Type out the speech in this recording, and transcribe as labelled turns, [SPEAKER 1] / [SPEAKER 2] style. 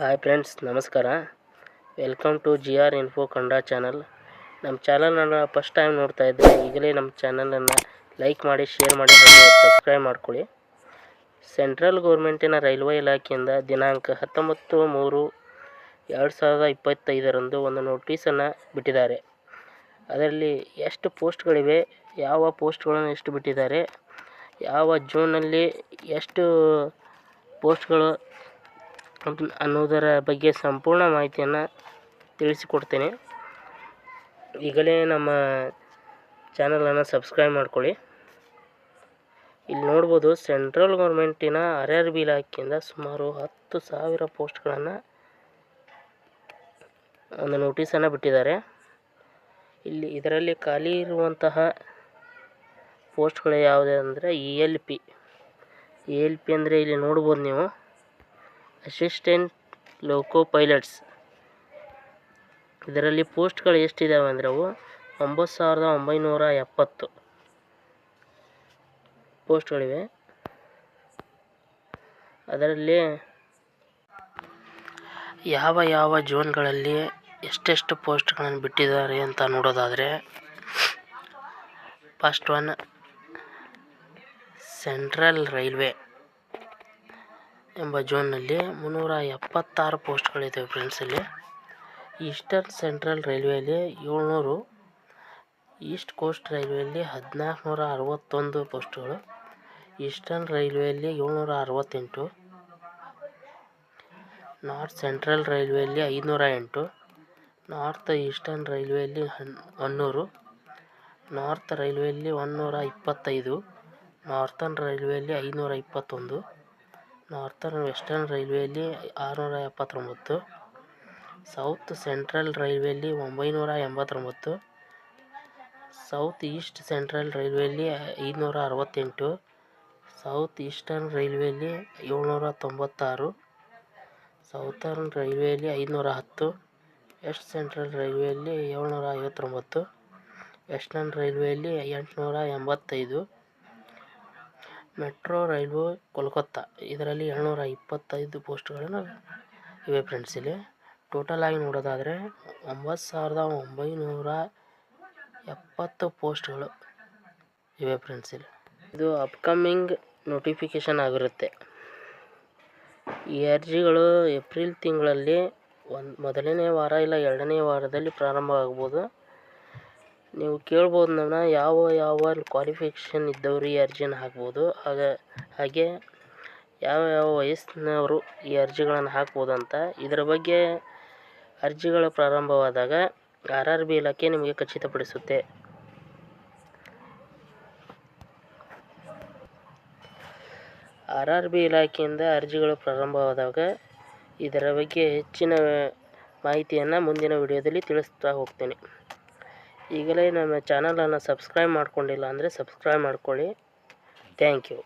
[SPEAKER 1] Hi friends, ನಮಸ್ಕಾರ. Welcome to GR info Kannada channel. ನಮ್ಮ ಚಾನಲನ್ನು ಫಸ್ಟ್ ಟೈಮ್ ನೋಡ್ತಾ ಇದ್ದರೆ ಈಗಲೇ ನಮ್ಮ ಚಾನಲನ್ನು ಲೈಕ್ ಮಾಡಿ, ಶೇರ್ ಮಾಡಿ ಹಾಗೂ ಸಬ್ಸ್ಕ್ರೈಬ್ ಮಾಡ್ಕೊಳ್ಳಿ. ಸೆಂಟ್ರಲ್ ಗೌರ್ಮೆಂಟಿನ ರೈಲ್ವೆ ಇಲಾಖೆಯಿಂದ ದಿನಾಂಕ 19/3/2025 ಒಂದು ನೋಟಿಸನ್ನು ಬಿಟ್ಟಿದ್ದಾರೆ. ಅದರಲ್ಲಿ ಎಷ್ಟು ಪೋಸ್ಟ್ಗಳಿವೆ, ಯಾವ ಪೋಸ್ಟ್ಗಳನ್ನು ಎಷ್ಟು ಬಿಟ್ಟಿದ್ದಾರೆ, ಯಾವ ಜೂನಲ್ಲಿ ಎಷ್ಟು ಪೋಸ್ಟ್ಗಳು ಅನ್ನೋದರ ಬಗ್ಗೆ ಸಂಪೂರ್ಣ ಮಾಹಿತಿಯನ್ನು ತಿಳಿಸಿಕೊಡ್ತೇನೆ. ಈಗಲೇ ನಮ್ಮ ಚಾನಲನ್ನು ಸಬ್ಸ್ಕ್ರೈಬ್ ಮಾಡ್ಕೊಳ್ಳಿ. ಇಲ್ಲಿ ನೋಡ್ಬೋದು, ಸೆಂಟ್ರಲ್ ಗೌರ್ಮೆಂಟಿನ RRB ಇಲಾಖೆಯಿಂದ ಸುಮಾರು 10,000 ಪೋಸ್ಟ್ಗಳನ್ನು ಒಂದು ನೋಟಿಸನ್ನು ಬಿಟ್ಟಿದ್ದಾರೆ. ಇದರಲ್ಲಿ ಖಾಲಿ ಇರುವಂತಹ ಪೋಸ್ಟ್ಗಳು ಯಾವುದೇ ಅಂದರೆ ELP ಅಂದರೆ ಇಲ್ಲಿ ನೋಡ್ಬೋದು ನೀವು, ಅಸಿಸ್ಟೆಂಟ್ ಲೋಕೋ ಪೈಲಟ್ಸ್. ಇದರಲ್ಲಿ ಪೋಸ್ಟ್ಗಳು ಎಷ್ಟಿದ್ದಾವೆ ಅಂದರೆ ಅವು 9,970 ಪೋಸ್ಟ್ಗಳಿವೆ. ಅದರಲ್ಲಿ ಯಾವ ಜೋನ್ಗಳಲ್ಲಿ ಎಷ್ಟೆಷ್ಟು ಪೋಸ್ಟ್ಗಳನ್ನು ಬಿಟ್ಟಿದ್ದಾರೆ ಅಂತ ನೋಡೋದಾದರೆ, ಫಸ್ಟ್ ಒನ್ ಸೆಂಟ್ರಲ್ ರೈಲ್ವೆ ಎಂಬ ಜೋನ್ನಲ್ಲಿ 376 ಪೋಸ್ಟ್ಗಳಿದ್ದಾವೆ ಫ್ರೆಂಡ್ಸ್. ಇಲ್ಲಿ ಈಸ್ಟರ್ನ್ ಸೆಂಟ್ರಲ್ ರೈಲ್ವೆಯಲ್ಲಿ 700, ಈಸ್ಟ್ ಕೋಸ್ಟ್ ರೈಲ್ವೆಯಲ್ಲಿ 1461 ಪೋಸ್ಟ್ಗಳು, ಈಸ್ಟರ್ನ್ ರೈಲ್ವೆಯಲ್ಲಿ 768, ನಾರ್ತ್ ಸೆಂಟ್ರಲ್ ರೈಲ್ವೆಯಲ್ಲಿ 508, ನಾರ್ತ್ ಈಸ್ಟರ್ನ್ ರೈಲ್ವೆಯಲ್ಲಿ 100, ನಾರ್ತ್ ರೈಲ್ವೆಯಲ್ಲಿ 125, ನಾರ್ತರ್ನ್ ರೈಲ್ವೆಯಲ್ಲಿ 521, ನಾರ್ತರ್ನ್ ವೆಸ್ಟರ್ನ್ ರೈಲ್ವೆಯಲ್ಲಿ 679, ಸೌತ್ ಸೆಂಟ್ರಲ್ ರೈಲ್ವೆಯಲ್ಲಿ 989, ಸೌತ್ ಈಸ್ಟ್ ಸೆಂಟ್ರಲ್ ರೈಲ್ವೆಯಲ್ಲಿ 568, ಸೌತ್ ಈಸ್ಟರ್ನ್ ರೈಲ್ವೆಯಲ್ಲಿ 796, ಸೌತರ್ನ್ ರೈಲ್ವೆಯಲ್ಲಿ 510, ವೆಸ್ಟ್ ಸೆಂಟ್ರಲ್ ರೈಲ್ವೆಯಲ್ಲಿ 759, ವೆಸ್ಟರ್ನ್ ರೈಲ್ವೆಯಲ್ಲಿ 885, ಮೆಟ್ರೋ ರೈಲ್ವೆ ಕೋಲ್ಕತ್ತಾ ಇದರಲ್ಲಿ 725 ಪೋಸ್ಟ್ಗಳನ್ನು ಇವೆ ಫ್ರೆಂಡ್ಸ್. ಇಲ್ಲಿ ಟೋಟಲ್ ಆಗಿ ನೋಡೋದಾದರೆ 9,970 ಪೋಸ್ಟ್ಗಳು ಇವೆ ಫ್ರೆಂಡ್ಸ್. ಇಲ್ಲಿ ಇದು ಅಪ್ಕಮಿಂಗ್ ನೋಟಿಫಿಕೇಷನ್ ಆಗಿರುತ್ತೆ. ಈ ಅರ್ಜಿಗಳು ಏಪ್ರಿಲ್ ತಿಂಗಳಲ್ಲಿ ಮೊದಲನೇ ವಾರ ಇಲ್ಲ ಎರಡನೇ ವಾರದಲ್ಲಿ ಪ್ರಾರಂಭ ಆಗ್ಬೋದು. ನೀವು ಕೇಳ್ಬೋದು ನನ್ನ, ಯಾವ ಕ್ವಾಲಿಫಿಕೇಷನ್ ಇದ್ದವರು ಈ ಅರ್ಜಿಯನ್ನು ಹಾಕ್ಬೋದು, ಹಾಗೆ ಯಾವ ವಯಸ್ಸಿನವರು ಈ ಅರ್ಜಿಗಳನ್ನು ಹಾಕ್ಬೋದು ಅಂತ. ಇದರ ಬಗ್ಗೆ ಅರ್ಜಿಗಳು ಪ್ರಾರಂಭವಾದಾಗ RRB ಇಲಾಖೆ ನಿಮಗೆ ಖಚಿತಪಡಿಸುತ್ತೆ. RRB ಇಲಾಖೆಯಿಂದ ಅರ್ಜಿಗಳು ಪ್ರಾರಂಭವಾದಾಗ ಇದರ ಬಗ್ಗೆ ಹೆಚ್ಚಿನ ಮಾಹಿತಿಯನ್ನು ಮುಂದಿನ ವಿಡಿಯೋದಲ್ಲಿ ತಿಳಿಸ್ತಾ ಹೋಗ್ತೇನೆ. ಈಗಲೇ ನಮ್ಮ ಚಾನಲನ್ನು ಸಬ್ಸ್ಕ್ರೈಬ್ ಮಾಡ್ಕೊಂಡಿಲ್ಲ ಅಂದರೆ ಸಬ್ಸ್ಕ್ರೈಬ್ ಮಾಡ್ಕೊಳ್ಳಿ. Thank you.